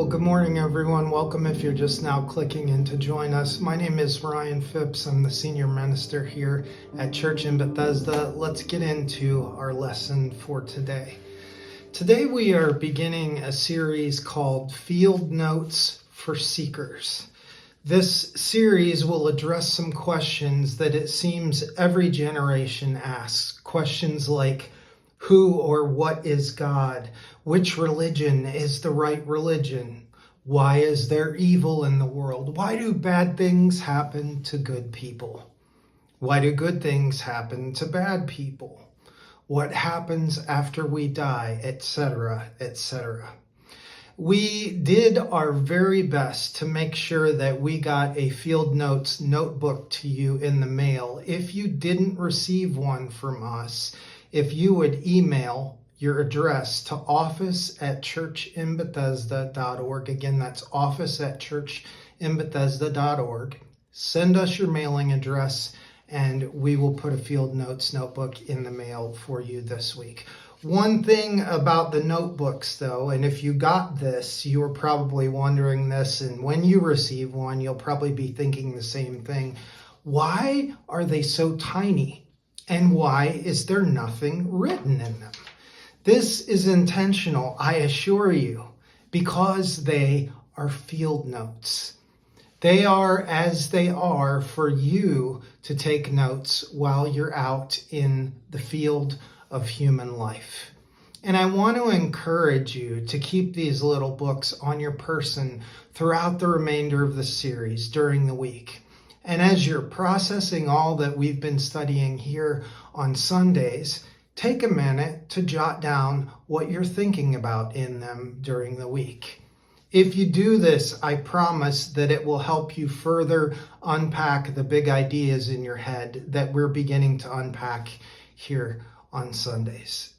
Well, good morning, everyone. Welcome if you're just now clicking in to join us. My name is Ryan Phipps. I'm the senior minister here at Church in Bethesda. Let's get into our lesson for today. Today we are beginning a series called Field Notes for Seekers. This series will address some questions that it seems every generation asks. Questions like, who or what is God? Which religion is the right religion? Why is there evil in the world? Why do bad things happen to good people? Why do good things happen to bad people? What happens after we die, etc., etc. We did our very best to make sure that we got a Field Notes notebook to you in the mail. If you didn't receive one from us, if you would email your address to office@churchinbethesda.org. Again, that's office@churchinbethesda.org. Send us your mailing address and we will put a Field Notes notebook in the mail for you this week. One thing about the notebooks, though, and if you got this, you were probably wondering this, and when you receive one, you'll probably be thinking the same thing. Why are they so tiny? And why is there nothing written in them? This is intentional, I assure you, because they are field notes. They are as they are for you to take notes while you're out in the field of human life. And I want to encourage you to keep these little books on your person throughout the remainder of the series during the week. And as you're processing all that we've been studying here on Sundays, take a minute to jot down what you're thinking about in them during the week. If you do this, I promise that it will help you further unpack the big ideas in your head that we're beginning to unpack here on Sundays.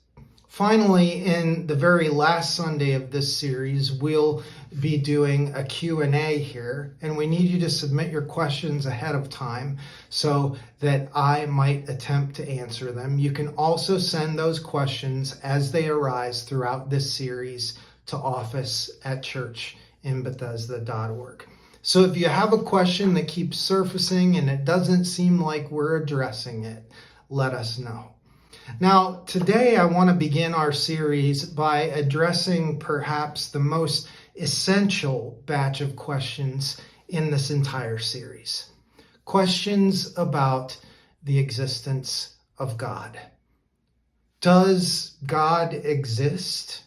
Finally, in the very last Sunday of this series, we'll be doing a Q&A here, and we need you to submit your questions ahead of time so that I might attempt to answer them. You can also send those questions as they arise throughout this series to office@churchinbethesda.org. So if you have a question that keeps surfacing and it doesn't seem like we're addressing it, let us know. Now, today I want to begin our series by addressing perhaps the most essential batch of questions in this entire series. Questions about the existence of God. Does God exist?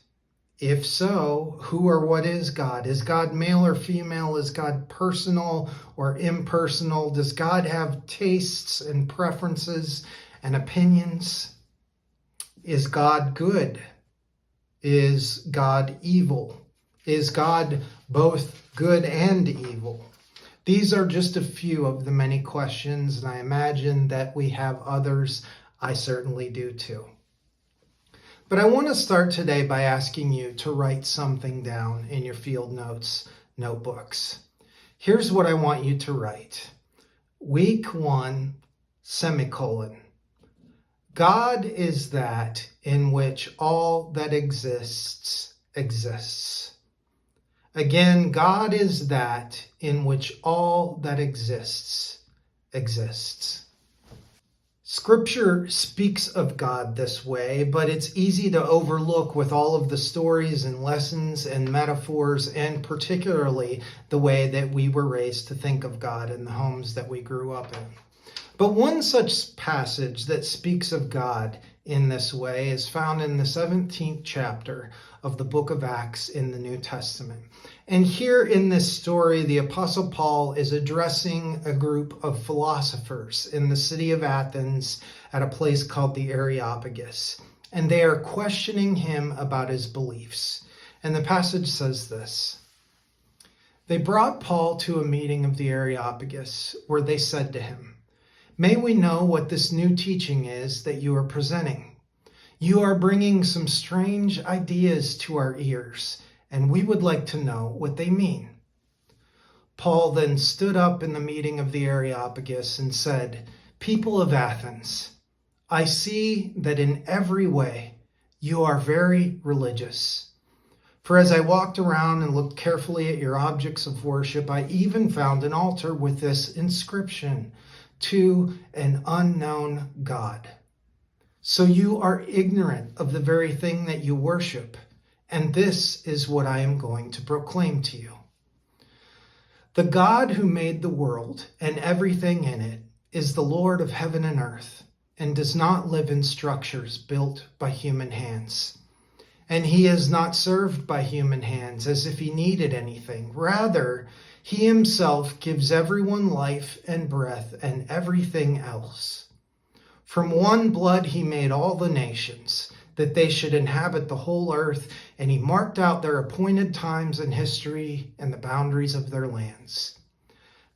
If so, who or what is God? Is God male or female? Is God personal or impersonal? Does God have tastes and preferences and opinions? Is God good? Is God evil? Is God both good and evil? These are just a few of the many questions, and I imagine that we have others. I certainly do too. But I want to start today by asking you to write something down in your Field Notes notebooks. Here's what I want you to write. Week 1, semicolon. God is that in which all that exists exists. Again, God is that in which all that exists exists. Scripture speaks of God this way, but it's easy to overlook with all of the stories and lessons and metaphors, and particularly the way that we were raised to think of God in the homes that we grew up in. But one such passage that speaks of God in this way is found in the 17th chapter of the book of Acts in the New Testament. And here in this story, the Apostle Paul is addressing a group of philosophers in the city of Athens at a place called the Areopagus. And they are questioning him about his beliefs. And the passage says this. They brought Paul to a meeting of the Areopagus where they said to him, "May we know what this new teaching is that you are presenting? You are bringing some strange ideas to our ears, and we would like to know what they mean." Paul then stood up in the meeting of the Areopagus and said, "People of Athens, I see that in every way you are very religious. For as I walked around and looked carefully at your objects of worship, I even found an altar with this inscription, to an unknown God. So you are ignorant of the very thing that you worship, and this is what I am going to proclaim to you. The God who made the world and everything in it is the Lord of heaven and earth, and does not live in structures built by human hands. And he is not served by human hands as if he needed anything. Rather, he himself gives everyone life and breath and everything else. From one blood he made all the nations, that they should inhabit the whole earth, and he marked out their appointed times in history and the boundaries of their lands.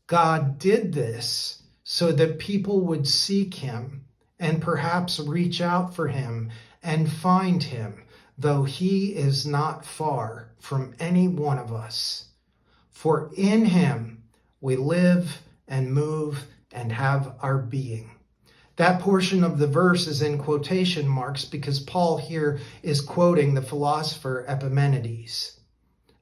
God did this so that people would seek him and perhaps reach out for him and find him, though he is not far from any one of us. For in him we live and move and have our being. That portion of the verse is in quotation marks because Paul here is quoting the philosopher Epimenides.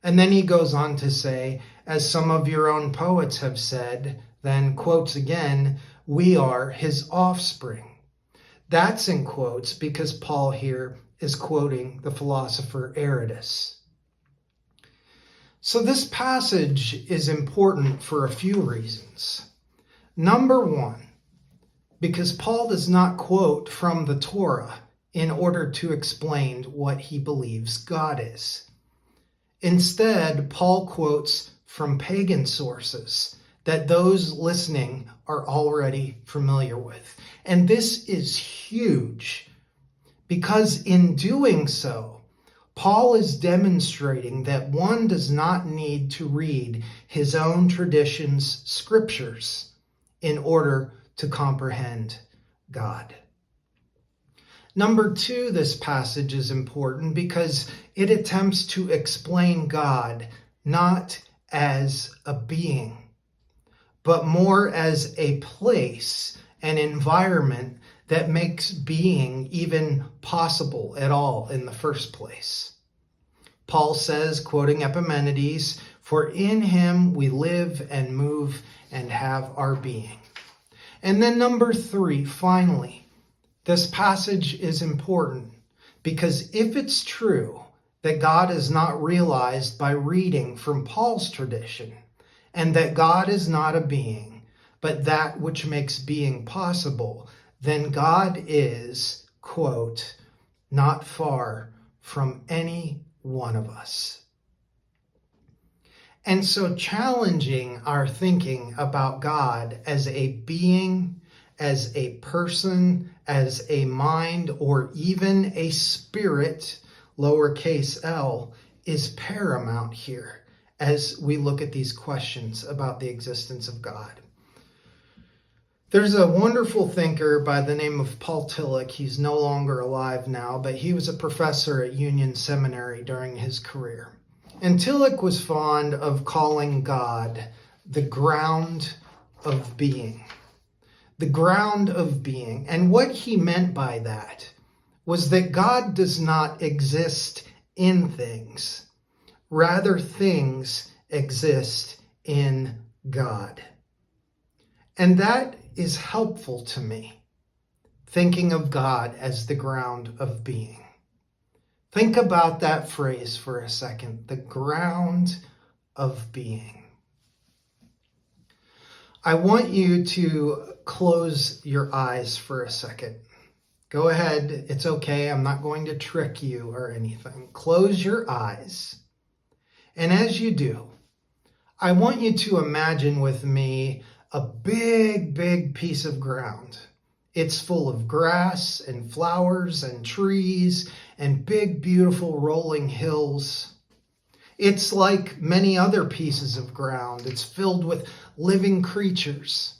And then he goes on to say, as some of your own poets have said, then quotes again, we are his offspring. That's in quotes because Paul here is quoting the philosopher Aratus. So this passage is important for a few reasons. Number one, because Paul does not quote from the Torah in order to explain what he believes God is. Instead, Paul quotes from pagan sources that those listening are already familiar with. And this is huge, because in doing so, Paul is demonstrating that one does not need to read his own tradition's scriptures in order to comprehend God. Number two, this passage is important because it attempts to explain God not as a being, but more as a place, an environment that makes being even possible at all in the first place. Paul says, quoting Epimenides, for in him we live and move and have our being. And then number three, finally, this passage is important because if it's true that God is not realized by reading from Paul's tradition, and that God is not a being, but that which makes being possible, then God is, quote, not far from any one of us. And so challenging our thinking about God as a being, as a person, as a mind, or even a spirit, lowercase l, is paramount here as we look at these questions about the existence of God. There's a wonderful thinker by the name of Paul Tillich. He's no longer alive now, but he was a professor at Union Seminary during his career. And Tillich was fond of calling God the ground of being. The ground of being. And what he meant by that was that God does not exist in things. Rather, things exist in God. And that is helpful to me, thinking of God as the ground of being. Think about that phrase for a second, the ground of being. I want you to close your eyes for a second. Go ahead, it's okay, I'm not going to trick you or anything. Close your eyes. And as you do, I want you to imagine with me a big, big piece of ground. It's full of grass and flowers and trees and big, beautiful rolling hills. It's like many other pieces of ground. It's filled with living creatures,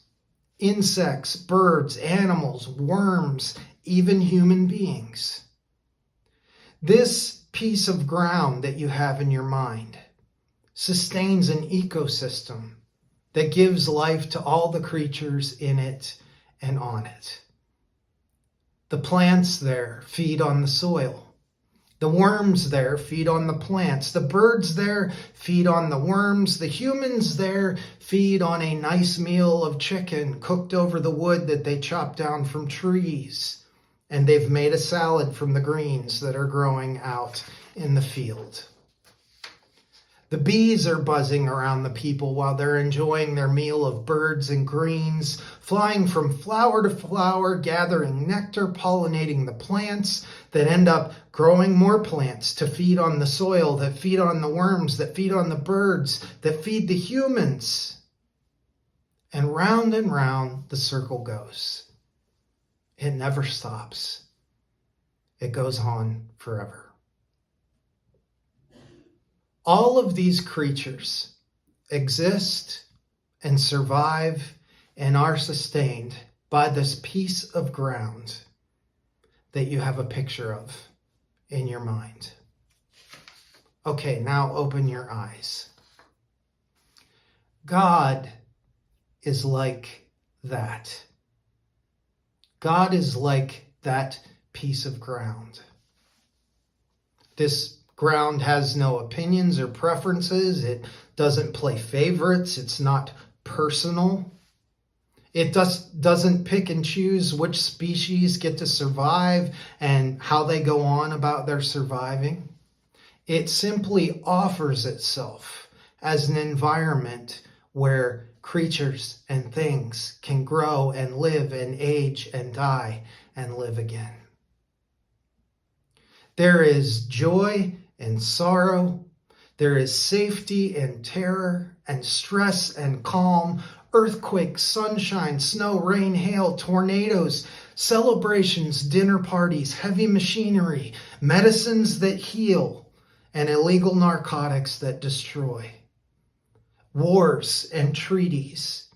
insects, birds, animals, worms, even human beings. This piece of ground that you have in your mind sustains an ecosystem that gives life to all the creatures in it and on it. The plants there feed on the soil, The worms there feed on the plants. The birds there feed on the worms. The humans there feed on a nice meal of chicken cooked over the wood that they chop down from trees. And they've made a salad from the greens that are growing out in the field. The bees are buzzing around the people while they're enjoying their meal of birds and greens, flying from flower to flower, gathering nectar, pollinating the plants that end up growing more plants to feed on the soil, that feed on the worms, that feed on the birds, that feed the humans. And round the circle goes. It never stops. It goes on forever. All of these creatures exist and survive and are sustained by this piece of ground that you have a picture of in your mind. Okay, now open your eyes. God is like that. God is like that piece of ground. This ground has no opinions or preferences. It doesn't play favorites. It's not personal. It doesn't pick and choose which species get to survive and how they go on about their surviving. It simply offers itself as an environment where creatures and things can grow and live and age and die and live again. There is joy and sorrow. There is safety and terror and stress and calm, earthquakes, sunshine, snow, rain, hail, tornadoes, celebrations, dinner parties, heavy machinery, medicines that heal, and illegal narcotics that destroy. Wars and treaties.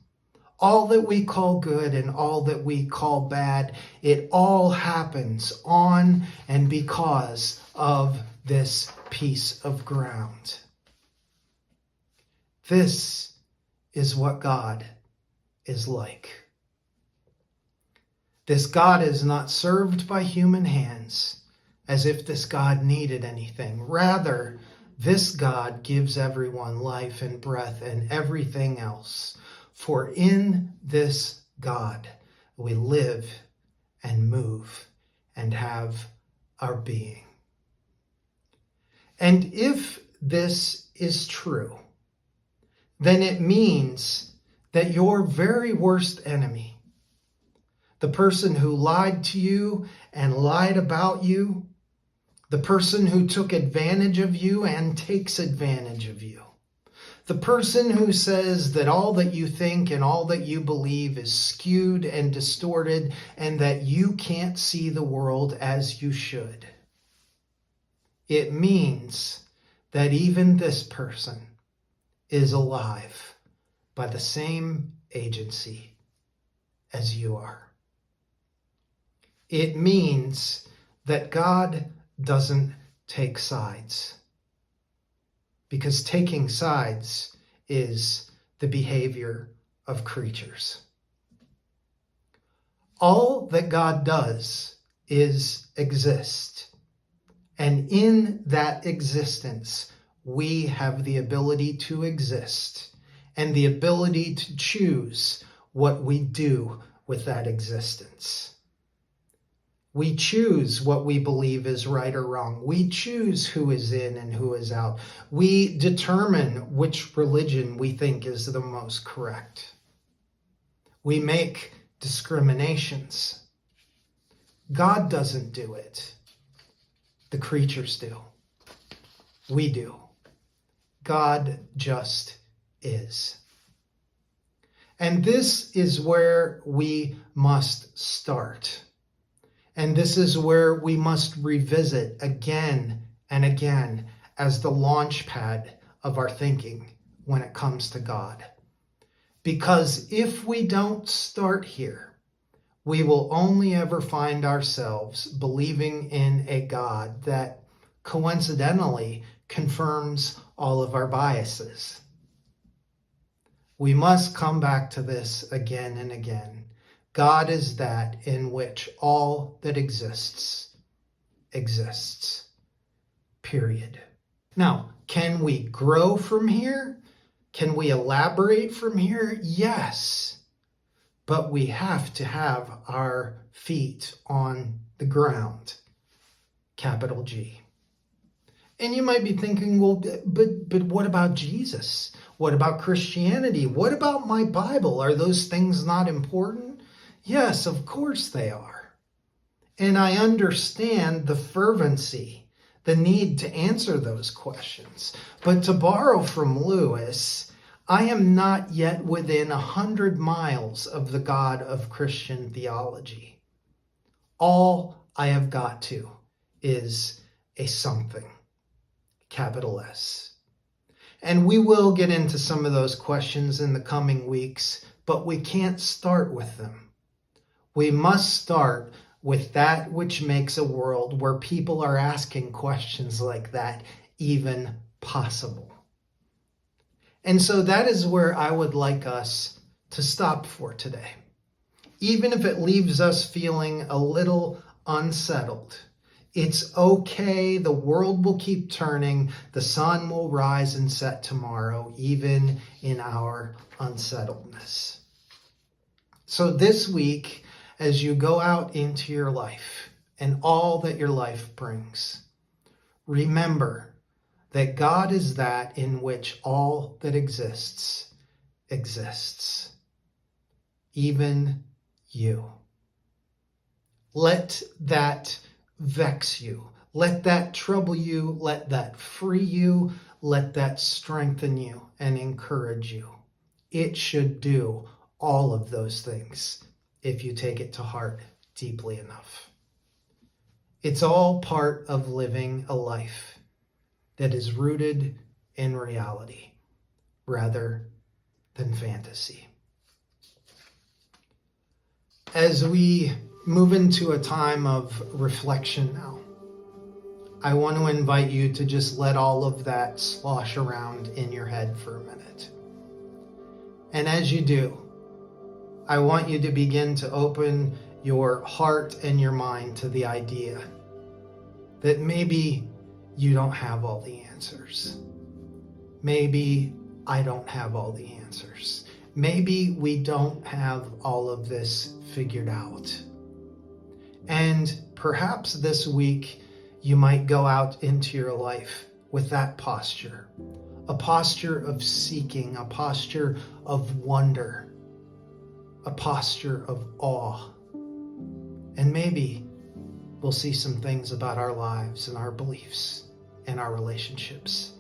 All that we call good and all that we call bad, it all happens on and because of this piece of ground. This is what God is like. This God is not served by human hands as if this God needed anything. Rather, this God gives everyone life and breath and everything else. For in this God we live and move and have our being. And if this is true, then it means that your very worst enemy, the person who lied to you and lied about you, the person who took advantage of you and takes advantage of you, the person who says that all that you think and all that you believe is skewed and distorted and that you can't see the world as you should, it means that even this person is alive by the same agency as you are. It means that God doesn't take sides, because taking sides is the behavior of creatures. All that God does is exist. And in that existence, we have the ability to exist and the ability to choose what we do with that existence. We choose what we believe is right or wrong. We choose who is in and who is out. We determine which religion we think is the most correct. We make discriminations. God doesn't do it. The creatures do. We do. God just is. And this is where we must start. And this is where we must revisit again and again as the launch pad of our thinking when it comes to God. Because if we don't start here, we will only ever find ourselves believing in a God that coincidentally confirms all of our biases. We must come back to this again and again. God is that in which all that exists, exists. period. Now, can we grow from here? Can we elaborate from here? Yes. But we have to have our feet on the ground. Capital G. And you might be thinking, well, but what about Jesus? What about Christianity? What about my Bible? Are those things not important? Yes, of course they are. And I understand the fervency, the need to answer those questions. But to borrow from Lewis, I am not yet within 100 miles of the God of Christian theology. All I have got to is a something, capital S. And we will get into some of those questions in the coming weeks, but we can't start with them. We must start with that which makes a world where people are asking questions like that even possible. And so that is where I would like us to stop for today. Even if it leaves us feeling a little unsettled, it's okay. The world will keep turning. The sun will rise and set tomorrow, even in our unsettledness. So this week, as you go out into your life and all that your life brings, remember that God is that in which all that exists, exists. Even you. Let that vex you. Let that trouble you. Let that free you. Let that strengthen you and encourage you. It should do all of those things if you take it to heart deeply enough. It's all part of living a life that is rooted in reality rather than fantasy. As we move into a time of reflection now, I want to invite you to just let all of that slosh around in your head for a minute. And as you do, I want you to begin to open your heart and your mind to the idea that maybe you don't have all the answers. Maybe I don't have all the answers. Maybe we don't have all of this figured out. And perhaps this week you might go out into your life with that posture, a posture of seeking, a posture of wonder, a posture of awe. And maybe we'll see some things about our lives and our beliefs and our relationships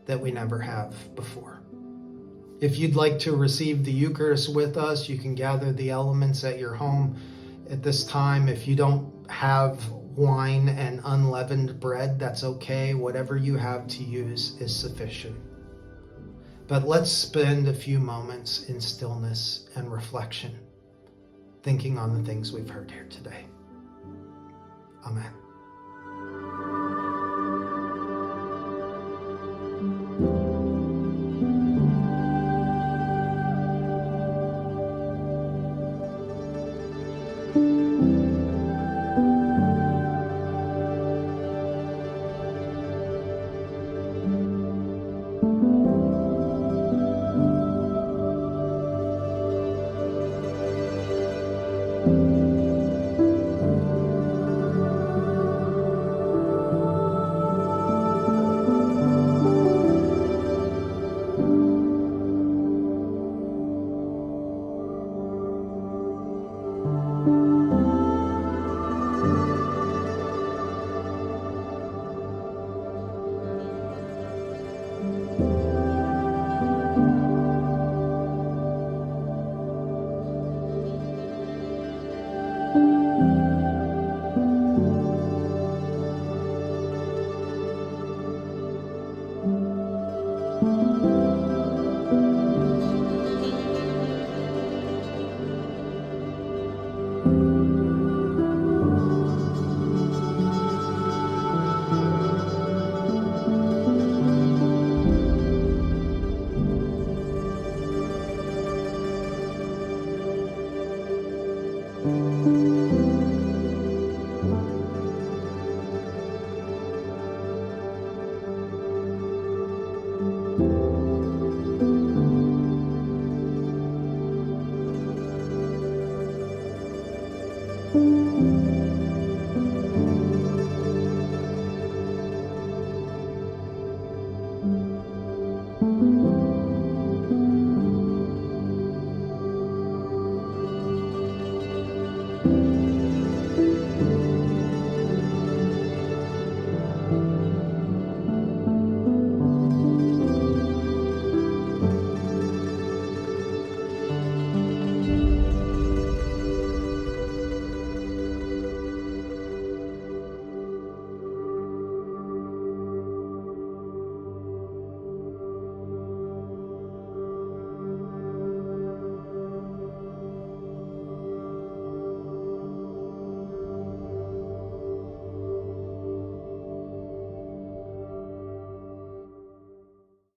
that we never have before. If you'd like to receive the Eucharist with us, you can gather the elements at your home at this time. If you don't have wine and unleavened bread, that's okay. Whatever you have to use is sufficient. But let's spend a few moments in stillness and reflection, thinking on the things we've heard here today. Amen.